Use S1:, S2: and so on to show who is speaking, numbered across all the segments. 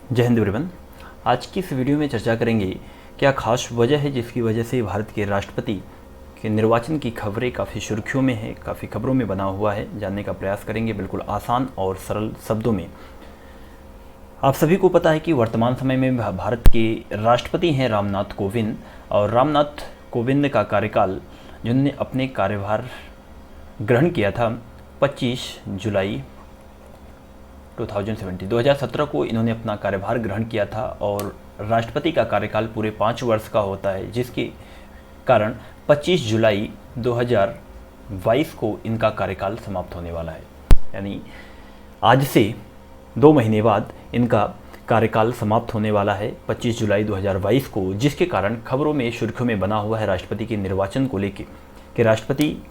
S1: जय हिंद एवरीवन। आज की इस वीडियो में चर्चा करेंगे क्या खास वजह है जिसकी वजह से भारत के राष्ट्रपति के निर्वाचन की खबरें काफ़ी सुर्खियों में है, काफ़ी खबरों में बना हुआ है। जानने का प्रयास करेंगे बिल्कुल आसान और सरल शब्दों में। आप सभी को पता है कि वर्तमान समय में भारत के राष्ट्रपति हैं रामनाथ कोविंद, और रामनाथ कोविंद का कार्यकाल जिन्होंने अपने कार्यभार ग्रहण किया था 25 जुलाई 2017 को इन्होंने अपना कार्यभार ग्रहण किया था। और राष्ट्रपति का कार्यकाल पूरे 5 वर्ष का होता है, जिसके कारण 25 जुलाई 2022 को इनका कार्यकाल समाप्त होने वाला है। यानी आज से 2 महीने बाद इनका कार्यकाल समाप्त होने वाला है 25 जुलाई 2022 को, जिसके कारण खबरों में सुर्खियों में बना हुआ है राष्ट्रपति के निर्वाचन को लेकर कि राष्ट्रपति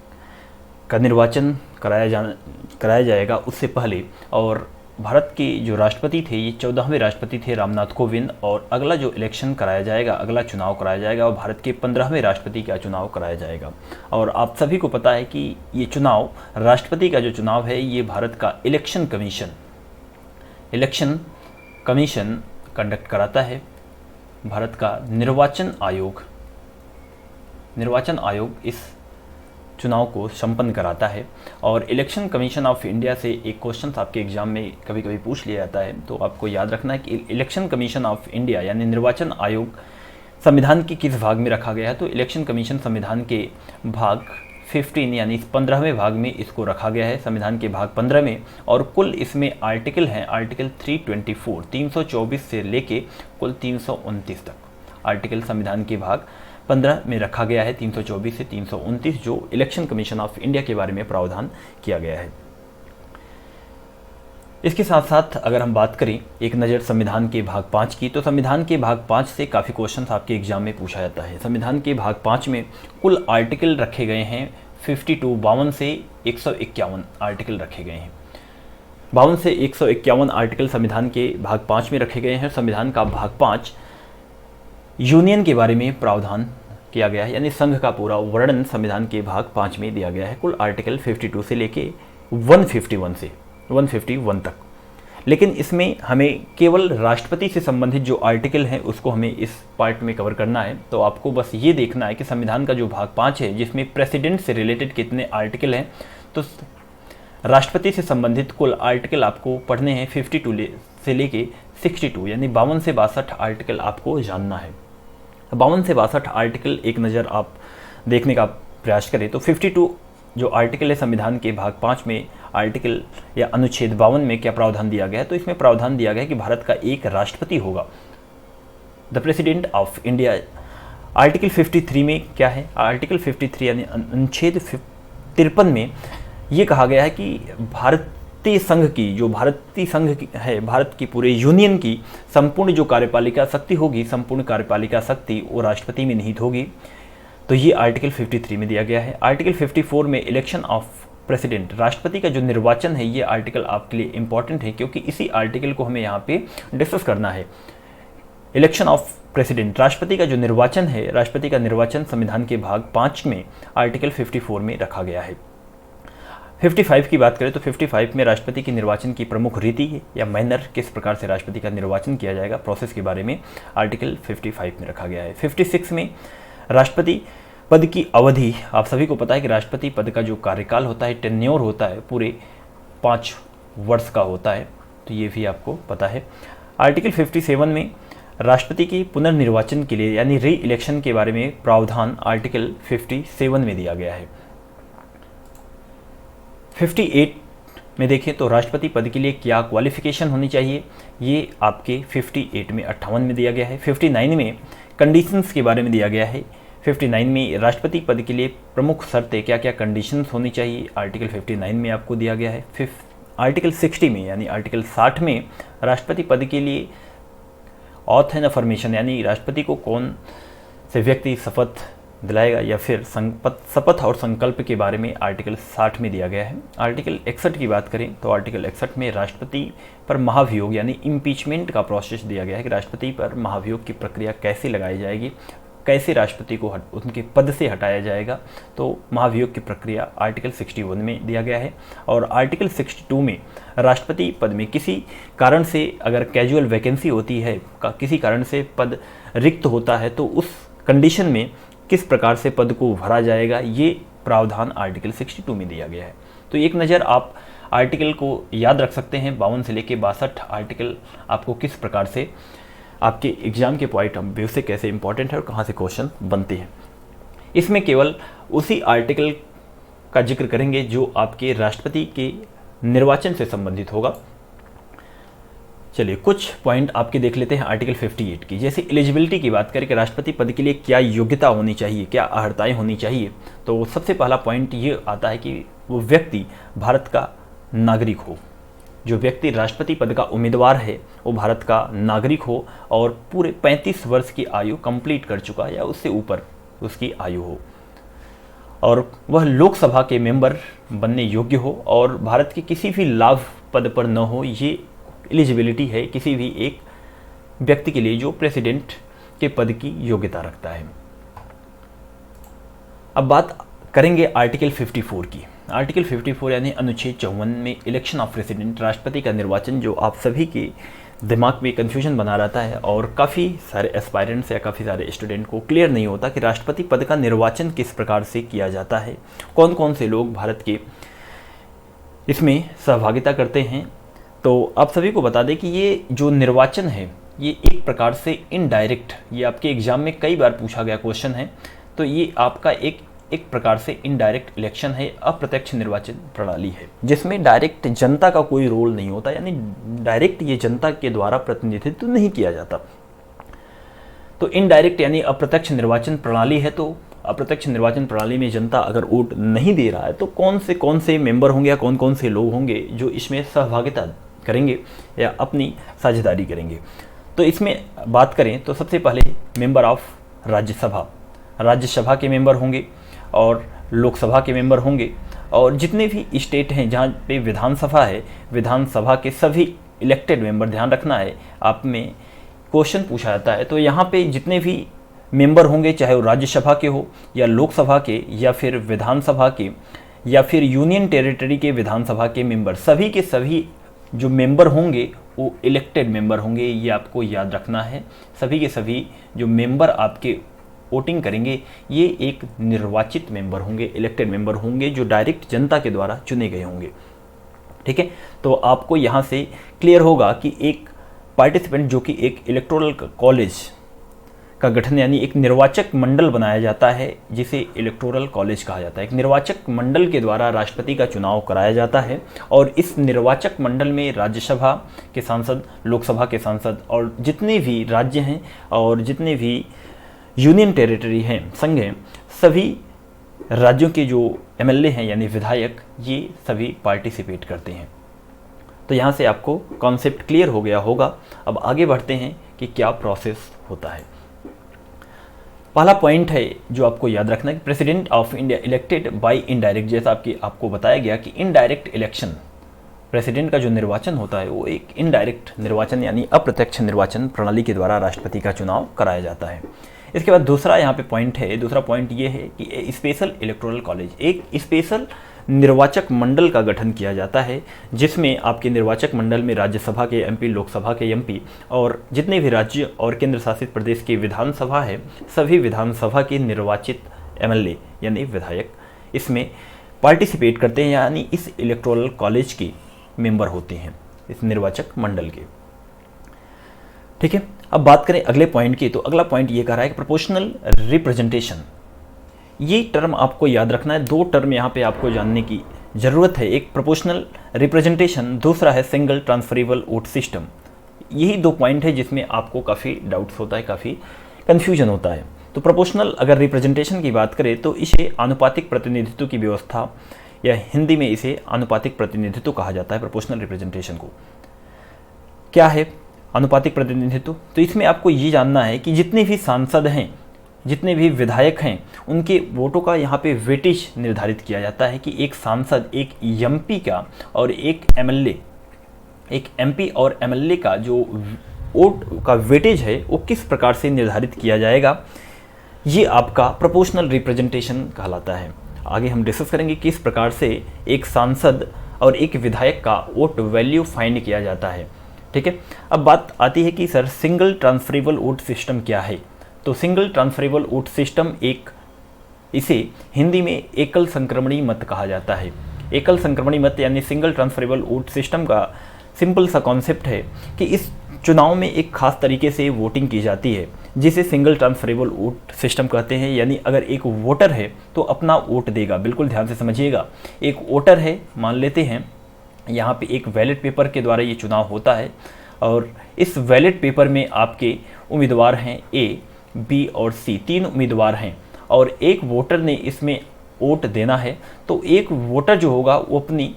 S1: का निर्वाचन कराया जाएगा उससे पहले। और भारत के जो राष्ट्रपति थे ये 14वें राष्ट्रपति थे रामनाथ कोविंद, और अगला जो इलेक्शन कराया जाएगा, अगला चुनाव कराया जाएगा, और भारत के 15वें राष्ट्रपति का चुनाव कराया जाएगा। और आप सभी को पता है कि ये चुनाव, राष्ट्रपति का जो चुनाव है, ये भारत का इलेक्शन कमीशन कंडक्ट कराता है। भारत का निर्वाचन आयोग इस चुनाव को संपन्न कराता है। और इलेक्शन कमीशन ऑफ इंडिया से एक क्वेश्चन आपके एग्जाम में कभी कभी पूछ लिया जाता है, तो आपको याद रखना है कि इलेक्शन कमीशन ऑफ इंडिया यानी निर्वाचन आयोग संविधान के किस भाग में रखा गया है। तो इलेक्शन कमीशन संविधान के भाग 15 यानी 15वें भाग में इसको रखा गया है, संविधान के भाग 15 में। और कुल इसमें आर्टिकल हैं, आर्टिकल 324 से लेके कुल 329 तक आर्टिकल संविधान के भाग 15 में रखा गया है, 324 से 329, जो इलेक्शन कमीशन ऑफ इंडिया के बारे में प्रावधान किया गया है। इसके साथ साथ अगर हम बात करें एक नज़र संविधान के भाग 5 की, तो संविधान के भाग 5 से काफ़ी क्वेश्चन आपके एग्जाम में पूछा जाता है। संविधान के भाग 5 में कुल आर्टिकल रखे गए हैं 52 से 151 आर्टिकल रखे गए हैं। 52 से 151 आर्टिकल संविधान के भाग 5 में रखे गए हैं। संविधान का भाग 5 यूनियन के बारे में प्रावधान किया गया है, यानी संघ का पूरा वर्णन संविधान के भाग 5 में दिया गया है, कुल आर्टिकल 52 से लेके 151 तक। लेकिन इसमें हमें केवल राष्ट्रपति से संबंधित जो आर्टिकल हैं उसको हमें इस पार्ट में कवर करना है। तो आपको बस ये देखना है कि संविधान का जो भाग 5 है, जिसमें प्रेसिडेंट से रिलेटेड कितने आर्टिकल हैं, तो राष्ट्रपति से संबंधित कुल आर्टिकल आपको पढ़ने हैं 52 से लेके 62, यानी 52 से 62 आर्टिकल आपको जानना है। 52 से 62 आर्टिकल एक नज़र आप देखने का प्रयास करें तो 52 जो आर्टिकल है संविधान के भाग 5 में, आर्टिकल या अनुच्छेद 52 में क्या प्रावधान दिया गया है। तो इसमें प्रावधान दिया गया है कि भारत का एक राष्ट्रपति होगा, the president of India. Article 53 में क्या है, आर्टिकल 53 यानी अनुच्छेद 53 में ये कहा गया है कि भारतीय संघ की है, भारत की पूरे यूनियन की संपूर्ण जो कार्यपालिका शक्ति होगी, संपूर्ण कार्यपालिका शक्ति वो राष्ट्रपति में निहित होगी। तो ये आर्टिकल 53 में दिया गया है। आर्टिकल 54 में इलेक्शन ऑफ प्रेसिडेंट, राष्ट्रपति का जो निर्वाचन है, ये आर्टिकल आपके लिए इंपॉर्टेंट है क्योंकि इसी आर्टिकल को हमें यहाँ पे डिस्कस करना है। इलेक्शन ऑफ प्रेसिडेंट, राष्ट्रपति का जो निर्वाचन है, राष्ट्रपति का निर्वाचन संविधान के भाग 5 में आर्टिकल 54 में रखा गया है। 55 की बात करें तो 55 में राष्ट्रपति के निर्वाचन की प्रमुख रीति या मैनर, किस प्रकार से राष्ट्रपति का निर्वाचन किया जाएगा, प्रोसेस के बारे में आर्टिकल 55 में रखा गया है। 56 में राष्ट्रपति पद की अवधि, आप सभी को पता है कि राष्ट्रपति पद का जो कार्यकाल होता है, टेन्योर होता है, पूरे 5 वर्ष का होता है, तो ये भी आपको पता है। आर्टिकल 57 में राष्ट्रपति के पुनर्निर्वाचन के लिए यानी री इलेक्शन के बारे में प्रावधान आर्टिकल 57 में दिया गया है। 58 में देखें तो राष्ट्रपति पद के लिए क्या क्वालिफिकेशन होनी चाहिए, ये आपके 58 में 58 में दिया गया है। 59 में कंडीशंस के बारे में दिया गया है। 59 में राष्ट्रपति पद के लिए प्रमुख शर्तें क्या क्या कंडीशंस होनी चाहिए, आर्टिकल 59 में आपको दिया गया है। आर्टिकल 60 में यानी आर्टिकल 60 में राष्ट्रपति पद के लिए ऑथ एंड अफर्मेशन, यानी राष्ट्रपति को कौन से व्यक्ति शपथ दिलाएगा या फिर शपथ और संकल्प के बारे में आर्टिकल 60 में दिया गया है। आर्टिकल 61 की बात करें तो आर्टिकल 61 में राष्ट्रपति पर महाभियोग यानी इम्पीचमेंट का प्रोसेस दिया गया है कि राष्ट्रपति पर महाभियोग की प्रक्रिया कैसे लगाई जाएगी। कैसे राष्ट्रपति को उनके पद से हटाया जाएगा, तो महाभियोग की प्रक्रिया आर्टिकल 61 में दिया गया है। और आर्टिकल 62 में राष्ट्रपति पद में किसी कारण से अगर कैजुअल वैकेंसी होती है, किसी कारण से पद रिक्त होता है, तो उस कंडीशन में किस प्रकार से पद को भरा जाएगा, ये प्रावधान आर्टिकल 62 में दिया गया है। तो एक नज़र आप आर्टिकल को याद रख सकते हैं। 52 से लेकर 62 आर्टिकल आपको किस प्रकार से आपके एग्जाम के पॉइंट ऑफ व्यू से कैसे इंपॉर्टेंट है और कहाँ से क्वेश्चन बनते हैं। इसमें केवल उसी आर्टिकल का जिक्र करेंगे जो आपके राष्ट्रपति के निर्वाचन से संबंधित होगा। चलिए कुछ पॉइंट आपके देख लेते हैं आर्टिकल 58 की। जैसे एलिजिबिलिटी की बात करें कि राष्ट्रपति पद के लिए क्या योग्यता होनी चाहिए, क्या अर्हताएं होनी चाहिए, तो सबसे पहला पॉइंट ये आता है कि वो व्यक्ति भारत का नागरिक हो। जो व्यक्ति राष्ट्रपति पद का उम्मीदवार है वो भारत का नागरिक हो और पूरे 35 वर्ष की आयु कंप्लीट कर चुका या उससे ऊपर उसकी आयु हो, और वह लोकसभा के मेंबर बनने योग्य हो और भारत के किसी भी लाभ पद पर न हो। ये एलिजिबिलिटी है किसी भी एक व्यक्ति के लिए जो प्रेसिडेंट के पद की योग्यता रखता है। अब बात करेंगे आर्टिकल 54 की। आर्टिकल 54 यानी अनुच्छेद 54 में इलेक्शन ऑफ प्रेसिडेंट, राष्ट्रपति का निर्वाचन, जो आप सभी के दिमाग में कन्फ्यूजन बना रहता है और काफ़ी सारे एस्पायरेंट्स या काफ़ी सारे स्टूडेंट को क्लियर नहीं होता कि राष्ट्रपति पद का निर्वाचन किस प्रकार से किया जाता है, कौन कौन से लोग भारत के इसमें सहभागिता करते हैं। तो आप सभी को बता दें कि ये जो निर्वाचन है ये एक प्रकार से इनडायरेक्ट, ये आपके एग्जाम में कई बार पूछा गया क्वेश्चन है, तो ये आपका एक प्रकार से इनडायरेक्ट इलेक्शन है, अप्रत्यक्ष निर्वाचन प्रणाली है, जिसमें डायरेक्ट जनता का कोई रोल नहीं होता, यानी डायरेक्ट ये जनता के द्वारा प्रतिनिधित्व नहीं किया जाता। तो इनडायरेक्ट यानी अप्रत्यक्ष निर्वाचन प्रणाली है। तो अप्रत्यक्ष निर्वाचन प्रणाली में जनता अगर वोट नहीं दे रहा है तो कौन से मेंबर होंगे या कौन कौन से लोग होंगे जो इसमें सहभागिता करेंगे या अपनी साझेदारी करेंगे। तो इसमें बात करें तो सबसे पहले मेंबर ऑफ राज्यसभा के मेंबर होंगे और लोकसभा के मेंबर होंगे, और जितने भी स्टेट हैं जहाँ पे विधानसभा है, विधानसभा के सभी इलेक्टेड मेंबर, ध्यान रखना है आप में क्वेश्चन पूछा जाता है, तो यहाँ पे जितने भी मेंबर होंगे, चाहे वो राज्यसभा के हो या लोकसभा के या फिर विधानसभा के या फिर यूनियन टेरिटरी के विधानसभा के मेंबर, सभी के सभी जो मेंबर होंगे वो इलेक्टेड मेंबर होंगे। ये आपको याद रखना है। सभी के सभी जो मेंबर आपके वोटिंग करेंगे ये एक निर्वाचित मेंबर होंगे, इलेक्टेड मेंबर होंगे, जो डायरेक्ट जनता के द्वारा चुने गए होंगे। ठीक है, तो आपको यहाँ से क्लियर होगा कि एक पार्टिसिपेंट जो कि एक इलेक्टोरल कॉलेज का गठन यानी एक निर्वाचक मंडल बनाया जाता है, जिसे इलेक्टोरल कॉलेज कहा जाता है। एक निर्वाचक मंडल के द्वारा राष्ट्रपति का चुनाव कराया जाता है और इस निर्वाचक मंडल में राज्यसभा के सांसद, लोकसभा के सांसद और जितने भी राज्य हैं और जितने भी यूनियन टेरिटरी हैं, संघ हैं, सभी राज्यों के जो एमएलए हैं यानी विधायक, ये सभी पार्टिसिपेट करते हैं। तो यहाँ से आपको कॉन्सेप्ट क्लियर हो गया होगा। अब आगे बढ़ते हैं कि क्या प्रोसेस होता है। पहला पॉइंट है जो आपको याद रखना है कि president of India elected by indirect, जैसा आपको बताया गया कि इनडायरेक्ट इलेक्शन, प्रेसिडेंट का जो निर्वाचन होता है वो एक इनडायरेक्ट निर्वाचन यानी अप्रत्यक्ष निर्वाचन प्रणाली के द्वारा राष्ट्रपति का चुनाव कराया जाता है। इसके बाद दूसरा यहाँ पे पॉइंट है, दूसरा पॉइंट ये है कि स्पेशल इलेक्टोरल कॉलेज, एक स्पेशल निर्वाचक मंडल का गठन किया जाता है, जिसमें आपके निर्वाचक मंडल में राज्यसभा के एमपी, लोकसभा के एमपी और जितने भी राज्य और केंद्र शासित प्रदेश की विधानसभा है, सभी विधानसभा के निर्वाचित एमएलए यानी विधायक इसमें पार्टिसिपेट करते हैं, यानी इस इलेक्टोरल कॉलेज के मेंबर होते हैं, इस निर्वाचक मंडल के। ठीक है, अब बात करें अगले पॉइंट की, तो अगला पॉइंट ये कह रहा है कि प्रोपोर्शनल रिप्रेजेंटेशन। ये टर्म आपको याद रखना है। दो टर्म यहाँ पे आपको जानने की ज़रूरत है, एक प्रोपोर्शनल रिप्रेजेंटेशन, दूसरा है सिंगल ट्रांसफरेबल वोट सिस्टम। यही दो पॉइंट है जिसमें आपको काफ़ी डाउट्स होता है, काफ़ी कन्फ्यूजन होता है। तो प्रोपोर्शनल अगर रिप्रेजेंटेशन की बात करें तो इसे आनुपातिक प्रतिनिधित्व की व्यवस्था, या हिंदी में इसे आनुपातिक प्रतिनिधित्व कहा जाता है। प्रोपोर्शनल रिप्रेजेंटेशन को क्या है अनुपातिक प्रतिनिधित्व? तो इसमें आपको ये जानना है कि जितने भी सांसद हैं, जितने भी विधायक हैं, उनके वोटों का यहाँ पे वेटेज निर्धारित किया जाता है कि एक सांसद, एक एमपी का और एक एमएलए, एक एमपी और एमएलए का जो वोट का वेटेज है वो किस प्रकार से निर्धारित किया जाएगा, ये आपका प्रोपोर्शनल रिप्रेजेंटेशन कहलाता है। आगे हम डिस्कस करेंगे किस प्रकार से एक सांसद और एक विधायक का वोट वैल्यू फाइंड किया जाता है। ठीक है, अब बात आती है कि sir single transferable vote system क्या है। तो सिंगल ट्रांसफरेबल वोट सिस्टम इसे हिंदी में एकल संक्रमणी मत कहा जाता है। एकल संक्रमणी मत यानी सिंगल ट्रांसफरेबल वोट सिस्टम का सिंपल सा कॉन्सेप्ट है कि इस चुनाव में एक खास तरीके से वोटिंग की जाती है जिसे सिंगल ट्रांसफरेबल वोट सिस्टम कहते हैं। यानी अगर एक वोटर है तो अपना वोट देगा, बिल्कुल ध्यान से समझिएगा। एक वोटर है, मान लेते हैं यहाँ पे एक बैलेट पेपर के द्वारा ये चुनाव होता है और इस बैलेट पेपर में आपके उम्मीदवार हैं ए, बी और सी, 3 उम्मीदवार हैं और एक वोटर ने इसमें वोट देना है। तो एक वोटर जो होगा वो अपनी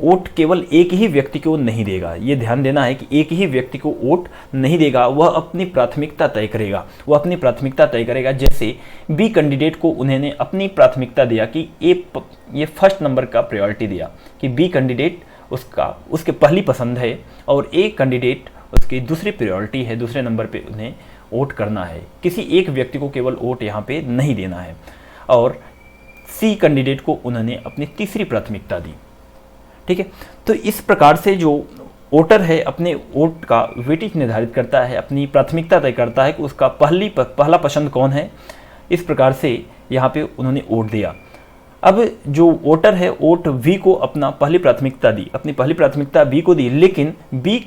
S1: वोट केवल एक ही व्यक्ति को नहीं देगा। ये ध्यान देना है कि एक ही व्यक्ति को वोट नहीं देगा, वह अपनी प्राथमिकता तय करेगा। वह अपनी प्राथमिकता तय करेगा। जैसे बी कैंडिडेट को उन्होंने अपनी प्राथमिकता दिया कि ये फर्स्ट नंबर का प्रायोरिटी दिया कि बी कैंडिडेट उसके पहली पसंद है और ए कैंडिडेट उसकी दूसरी प्रायोरिटी है, दूसरे नंबर पे उन्हें वोट करना है। किसी एक व्यक्ति को केवल वोट यहाँ पे नहीं देना है। और सी कैंडिडेट को उन्होंने अपनी तीसरी प्राथमिकता दी। ठीक है, तो इस प्रकार से जो वोटर है अपने वोट का वेटेज निर्धारित करता है, अपनी प्राथमिकता तय करता है कि उसका पहला पसंद कौन है। इस प्रकार से यहाँ पे उन्होंने वोट दिया। अब जो वोटर है वोट बी को अपना पहली प्राथमिकता दी, अपनी पहली प्राथमिकता बी को दी, लेकिन बी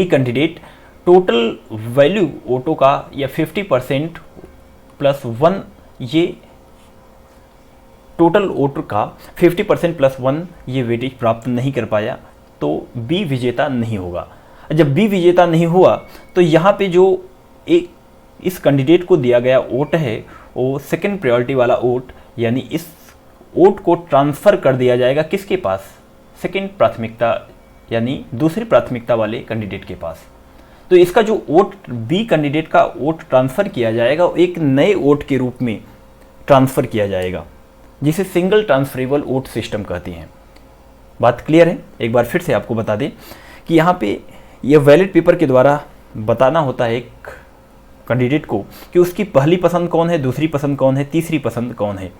S1: कैंडिडेट टोटल वैल्यू वोटों का या 50% प्लस 1 ये टोटल वोटर का 50% प्लस 1 ये वेटेज प्राप्त नहीं कर पाया तो बी विजेता नहीं होगा। जब बी विजेता नहीं हुआ तो यहाँ पे जो इस कैंडिडेट को दिया गया वोट है वो सेकंड प्रायोरिटी वाला वोट, यानी इस वोट को ट्रांसफ़र कर दिया जाएगा किसके पास, सेकंड प्राथमिकता यानी दूसरी प्राथमिकता वाले कैंडिडेट के पास। तो इसका जो वोट बी कैंडिडेट का वोट ट्रांसफ़र किया जाएगा वो एक नए वोट के रूप में ट्रांसफ़र किया जाएगा जिसे सिंगल ट्रांसफरेबल वोट सिस्टम कहती हैं। बात क्लियर है? एक बार फिर से आपको बता दें कि यहाँ पे यह बैलेट पेपर के द्वारा बताना होता है एक कैंडिडेट को कि उसकी पहली पसंद कौन है, दूसरी पसंद कौन है, तीसरी पसंद कौन है।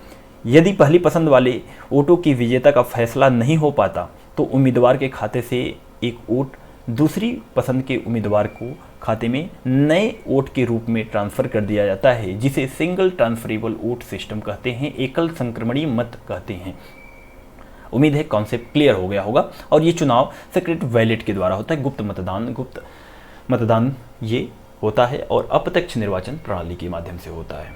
S1: यदि पहली पसंद वाले वोटों की विजेता का फैसला नहीं हो पाता तो उम्मीदवार के खाते से एक वोट दूसरी पसंद के उम्मीदवार को खाते में नए वोट के रूप में ट्रांसफ़र कर दिया जाता है जिसे सिंगल ट्रांसफरेबल वोट सिस्टम कहते हैं, एकल संक्रमणी मत कहते हैं। उम्मीद है कॉन्सेप्ट क्लियर हो गया होगा। और ये चुनाव सीक्रेट बैलेट के द्वारा होता है, गुप्त मतदान ये होता है और अप्रत्यक्ष निर्वाचन प्रणाली के माध्यम से होता है।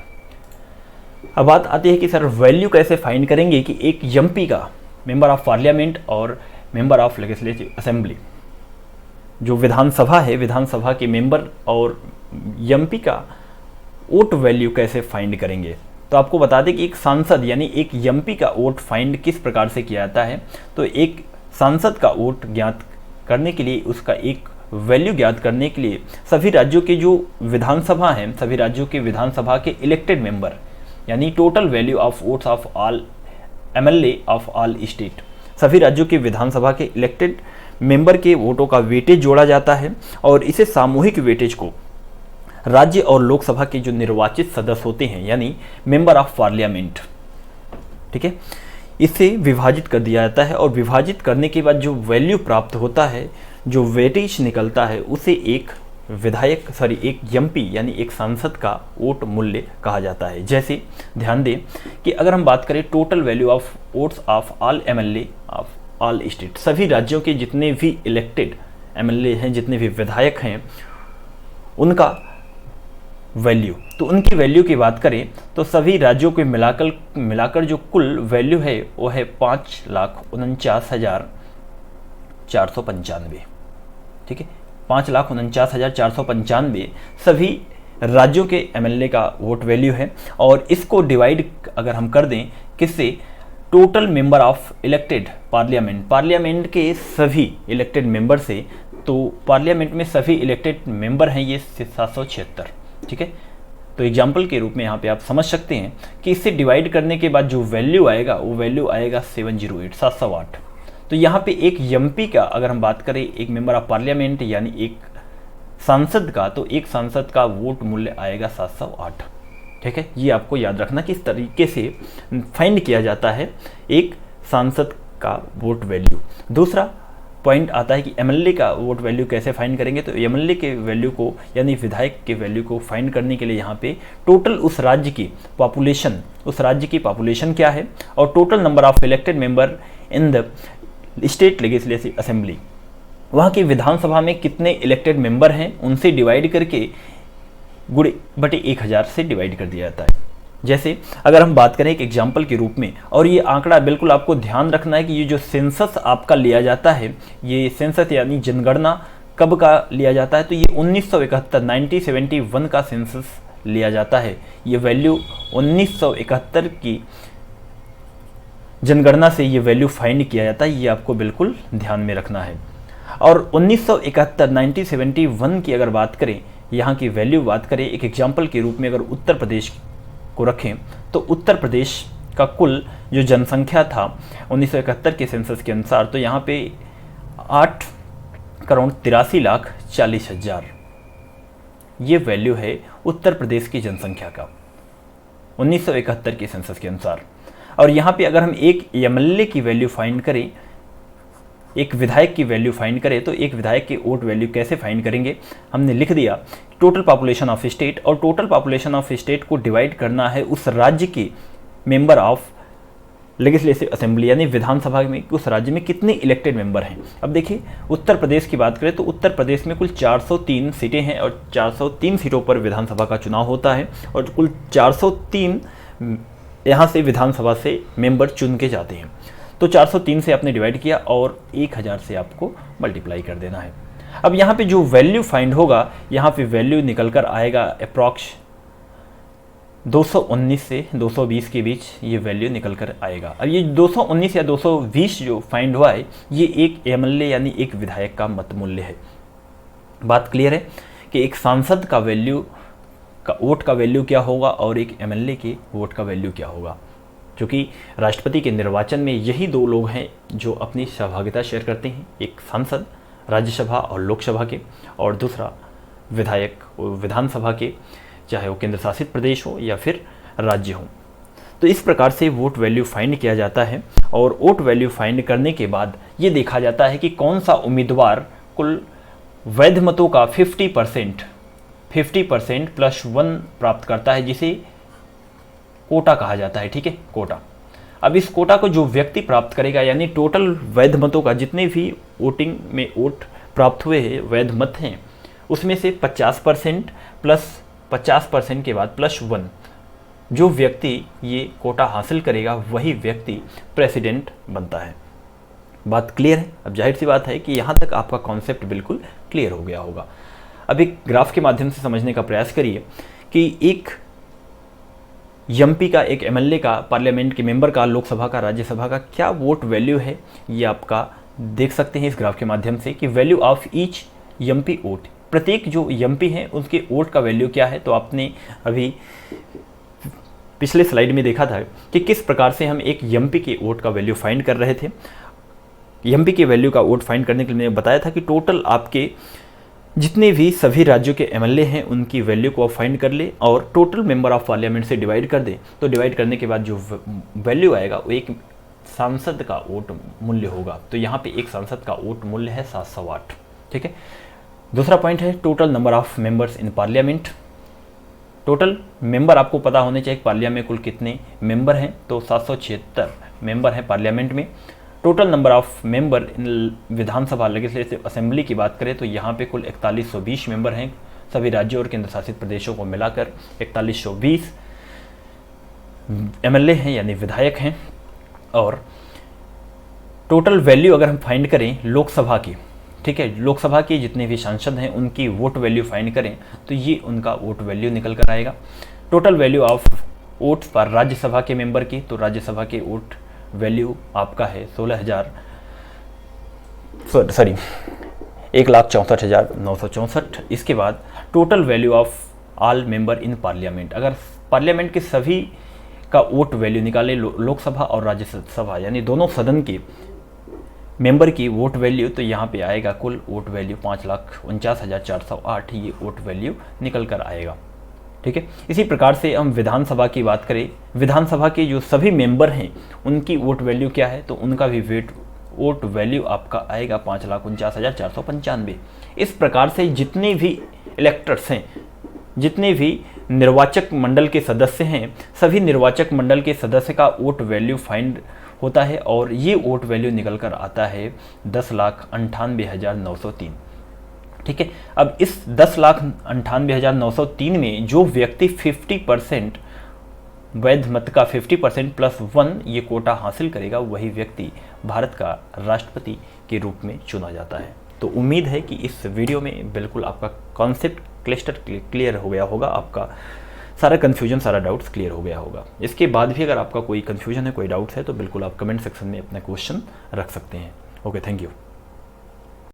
S1: अब बात आती है कि सर वैल्यू कैसे फाइंड करेंगे कि एक एमपी का, मेंबर ऑफ पार्लियामेंट और मेंबर ऑफ लेजिस्लेटिव असेंबली, जो विधानसभा है, विधानसभा के मेंबर और एमपी का वोट वैल्यू कैसे फाइंड करेंगे। तो आपको बता दें कि एक सांसद यानी एक एमपी का वोट फाइंड किस प्रकार से किया जाता है। तो एक सांसद का वोट ज्ञात करने के लिए, उसका एक वैल्यू ज्ञात करने के लिए सभी राज्यों के जो विधानसभा हैं, सभी राज्यों के विधानसभा के इलेक्टेड मेंबर यानी total value of votes of all MLA of all state, सभी राज्यों के विधानसभा के इलेक्टेड मेंबर के वोटों का वेटेज जोड़ा जाता है और इसे सामूहिक वेटेज को राज्य और लोकसभा के जो निर्वाचित सदस्य होते हैं यानी मेंबर ऑफ पार्लियामेंट, ठीक है, इससे विभाजित कर दिया जाता है। और विभाजित करने के बाद जो वैल्यू प्राप्त होता है, जो वेटेज निकलता है, उसे एक एक एमपी यानी एक सांसद का वोट मूल्य कहा जाता है। जैसे ध्यान दें कि अगर हम बात करें total value of votes of all MLA of all state, सभी राज्यों के जितने भी इलेक्टेड एमएलए हैं, जितने भी विधायक हैं, उनका वैल्यू, तो उनकी वैल्यू की बात करें तो सभी राज्यों को मिलाकर जो कुल वैल्यू है वो है 5,49,495। ठीक है, 5,49,495 सभी राज्यों के एमएलए का वोट वैल्यू है। और इसको डिवाइड अगर हम कर दें किससे, total member of elected parliament के सभी इलेक्टेड मेंबर से, तो पार्लियामेंट में सभी इलेक्टेड मेंबर हैं ये 776। ठीक है, तो एग्जाम्पल के रूप में यहाँ पे आप समझ सकते हैं कि इससे डिवाइड करने के बाद जो वैल्यू आएगा वो वैल्यू आएगा 708। तो यहाँ पे एक एमपी का अगर हम बात करें, एक मेंबर ऑफ पार्लियामेंट यानी एक सांसद का, तो एक सांसद का वोट मूल्य आएगा 708। ठीक है, ये आपको याद रखना किस तरीके से फाइंड किया जाता है एक सांसद का वोट वैल्यू। दूसरा पॉइंट आता है कि एमएलए का वोट वैल्यू कैसे फाइंड करेंगे। तो एमएलए के वैल्यू को यानी विधायक के वैल्यू को फाइंड करने के लिए यहाँ पे टोटल उस राज्य की पॉपुलेशन क्या है और total number of elected member in the state legislative assembly, वहाँ की विधानसभा में कितने इलेक्टेड मेंबर हैं उनसे डिवाइड करके गुणे बटे 1000 से डिवाइड कर दिया जाता है। जैसे अगर हम बात करें एक एग्जाम्पल के रूप में, और ये आंकड़ा बिल्कुल आपको ध्यान रखना है कि ये जो सेंसस आपका लिया जाता है, ये सेंसस यानी जनगणना कब का लिया जाता है, तो ये 1971 का सेंसस लिया जाता है। ये वैल्यु 1971 की जनगणना से ये वैल्यू फाइंड किया जाता है, ये आपको बिल्कुल ध्यान में रखना है। और 1971 की अगर बात करें, यहाँ की वैल्यू बात करें एक एग्जाम्पल के रूप में, अगर उत्तर प्रदेश को रखें तो उत्तर प्रदेश का कुल जो जनसंख्या था 1971 के सेंसस के अनुसार, तो यहाँ पे 8,83,40,000 ये वैल्यू है उत्तर प्रदेश की जनसंख्या का 1971 के सेंसस के अनुसार। और यहाँ पे अगर हम एक एमएलए की वैल्यू फाइंड करें, एक विधायक की वैल्यू फाइंड करें, तो एक विधायक की वोट वैल्यू कैसे फाइंड करेंगे, हमने लिख दिया टोटल पॉपुलेशन ऑफ स्टेट, और टोटल पॉपुलेशन ऑफ स्टेट को डिवाइड करना है उस राज्य के मेंबर ऑफ लेजिस्लेटिव असेंबली, यानी विधानसभा में उस राज्य में कितने इलेक्टेड मेंबर हैं। अब देखिए उत्तर प्रदेश की बात करें तो उत्तर प्रदेश में कुल 403 सीटें हैं और 403 सीटों पर विधानसभा का चुनाव होता है और कुल 403 यहाँ से विधानसभा से मेंबर चुन के जाते हैं। तो 403 से आपने डिवाइड किया और 1000 से आपको मल्टीप्लाई कर देना है। अब यहाँ पे जो वैल्यू फाइंड होगा, यहाँ पे वैल्यू निकल कर आएगा अप्रॉक्स 219 से 220 के बीच ये वैल्यू निकल कर आएगा। अब ये 219 या 220 जो फाइंड हुआ है, ये एक एमएलए यानी एक विधायक का मत मूल्य है। बात क्लियर है कि एक सांसद का वैल्यू का वोट का वैल्यू क्या होगा और एक एमएलए के वोट का वैल्यू क्या होगा, क्योंकि राष्ट्रपति के निर्वाचन में यही दो लोग हैं जो अपनी सहभागिता शेयर करते हैं, एक सांसद राज्यसभा और लोकसभा के, और दूसरा विधायक विधानसभा के, चाहे वो केंद्र शासित प्रदेश हो या फिर राज्य हो। तो इस प्रकार से वोट वैल्यू फाइंड किया जाता है और वोट वैल्यू फाइंड करने के बाद ये देखा जाता है कि कौन सा उम्मीदवार कुल वैध मतों का 50% +1 प्राप्त करता है, जिसे कोटा कहा जाता है। ठीक है, कोटा। अब इस कोटा को जो व्यक्ति प्राप्त करेगा, यानी टोटल वैध मतों का जितने भी वोटिंग में वोट प्राप्त हुए हैं, वैध मत हैं, उसमें से 50% प्लस 50% के बाद +1 जो व्यक्ति ये कोटा हासिल करेगा, वही व्यक्ति प्रेसिडेंट बनता है। बात क्लियर है। अब जाहिर सी बात है कि यहाँ तक आपका कॉन्सेप्ट बिल्कुल क्लियर हो गया होगा। अब एक ग्राफ के माध्यम से समझने का प्रयास करिए कि एक एमपी का, एक एमएलए का, पार्लियामेंट के मेंबर का, लोकसभा का, राज्यसभा का क्या वोट वैल्यू है, ये आपका देख सकते हैं इस ग्राफ के माध्यम से कि value of each MP vote, प्रत्येक जो एमपी हैं उनके वोट का वैल्यू क्या है। तो आपने अभी पिछले स्लाइड में देखा था कि किस प्रकार से हम एक एमपी के वोट का वैल्यू फाइंड कर रहे थे। एमपी के वैल्यू का वोट फाइंड करने के लिए मैंने बताया था कि टोटल आपके जितने भी सभी राज्यों के एमएलए हैं उनकी वैल्यू को आप फाइंड कर ले और टोटल मेंबर ऑफ पार्लियामेंट से डिवाइड कर दे। तो डिवाइड करने के बाद जो वैल्यू आएगा वो एक सांसद का वोट मूल्य होगा। तो यहाँ पे एक सांसद का वोट मूल्य है 708। ठीक है। दूसरा पॉइंट है total number of members in parliament. Total member आपको पता होने चाहिए पार्लियामेंट में कुल कितने मेंबर हैं, तो 776 मेंबर हैं पार्लियामेंट में। Total number of member in Vidhan Sabha legislative assembly की बात करें तो यहाँ पे कुल 4120 मेंबर हैं, सभी राज्यों और केंद्र शासित प्रदेशों को मिलाकर 4120 एमएलए हैं यानी विधायक हैं। और टोटल वैल्यू अगर हम फाइंड करें लोकसभा की, ठीक है, लोकसभा के जितने भी सांसद हैं उनकी वोट वैल्यू फाइंड करें तो ये उनका वोट वैल्यू निकल कर आएगा। टोटल वैल्यू ऑफ वोट पर राज्यसभा के मेंबर की, तो राज्यसभा के वोट वैल्यू आपका है 1,64,964। इसके बाद total value of all member in parliament, अगर पार्लियामेंट के सभी का वोट वैल्यू निकाले लोकसभा और राज्यसभा यानी दोनों सदन के मेंबर की वोट वैल्यू, तो यहाँ पे आएगा कुल वोट वैल्यू 5,49,408 ये वोट वैल्यू निकल कर आएगा। ठीक है। इसी प्रकार से हम विधानसभा की बात करें, विधानसभा के जो सभी मेंबर हैं उनकी वोट वैल्यू क्या है, तो उनका भी वोट वैल्यू आपका आएगा 5,49,495। इस प्रकार से जितने भी इलेक्टर्स हैं, जितने भी निर्वाचक मंडल के सदस्य हैं, सभी निर्वाचक मंडल के सदस्य का वोट वैल्यू फाइंड होता है और ये वोट वैल्यू निकल कर आता है 10,98,903। ठीक है। अब इस 10,98,903 में जो व्यक्ति 50% वैध मत का 50% +1 ये कोटा हासिल करेगा, वही व्यक्ति भारत का राष्ट्रपति के रूप में चुना जाता है। तो उम्मीद है कि इस वीडियो में बिल्कुल आपका कॉन्सेप्ट क्लियर हो गया होगा, आपका सारा कन्फ्यूजन, सारा डाउट्स क्लियर हो गया होगा। इसके बाद भी अगर आपका कोई कन्फ्यूजन है, कोई डाउट्स है, तो बिल्कुल आप कमेंट सेक्शन में अपना क्वेश्चन रख सकते हैं। Okay, thank you.